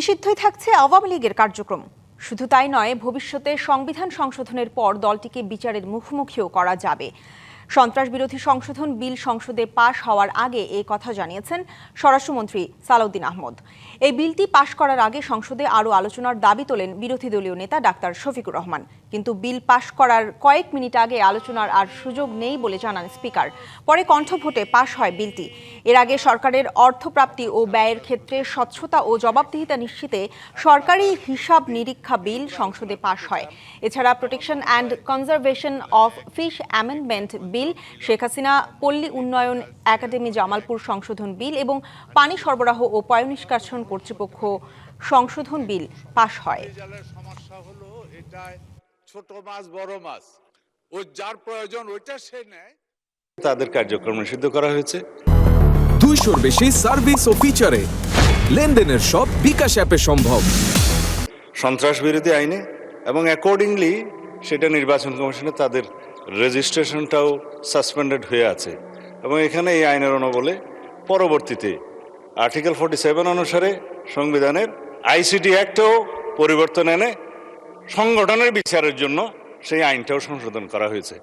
নিষিদ্ধই থাকছে আওয়ামী লীগের কার্যক্রম। শুধু তাই নয়, ভবিষ্যতে সংবিধান সংশোধনের পর দলটিকে বিচারের মুখোমুখিও করা যাবে। সন্ত্রাস বিরোধী সংশোধন বিল সংসদে পাশ হওয়ার আগে এই কথা জানিয়েছেন স্বরাষ্ট্রমন্ত্রী সালাউদ্দিন আহমদ। এই বিলটি পাশ করার আগে সংসদে আরও আলোচনার দাবি তোলেন বিরোধী দলীয় নেতা ডাক্তার শফিকুর রহমান। কিন্তু বিল পাশ করার কয়েক মিনিট আগে আলোচনার আর সুযোগ নেই বলে জানান স্পিকার। পরে কণ্ঠভোটে পাশ হয় বিলটি। এর আগে সরকারের অর্থপ্রাপ্তি ও ব্যয়ের ক্ষেত্রে স্বচ্ছতা ও জবাবদিহিতা নিশ্চিতে সরকারি হিসাব নিরীক্ষা বিল সংসদে পাশ হয়। এছাড়া protection and conservation of fish amendment bill, Sheikh Hasina পল্লী উন্নয়ন একাডেমি জামালপুর সংশোধন বিল এবং পানি সরবরাহ ও পয়ঃনিষ্কাশন কর্তৃপক্ষ সংশোধন বিল পাশ হয়। সমস্যা হলো এটা ছোট মাছ বড় মাছ, ও যার প্রয়োজন ওইটা সে নেয়। তাদের কার্যক্রম নিষিদ্ধ করা হয়েছে। 200-র বেশি সার্ভিস ও ফিচারে লেনদেনের সব বিকাশ অ্যাপে সম্ভব। সন্ত্রাস বিরোধী আইনে এবং অ্যাকর্ডিংলি সেটা নির্বাচন কমিশনে তাদের রেজিস্ট্রেশনটাও সাসপেন্ডেড হয়ে আছে এবং এখানে এই আইনের অনুবলে পরবর্তীতে আর্টিকেল 47 অনুসারে সংবিধানের আইসিটি অ্যাক্টেও পরিবর্তন এনে সংগঠনের বিচারের জন্য সেই আইনটাও সংশোধন করা হয়েছে।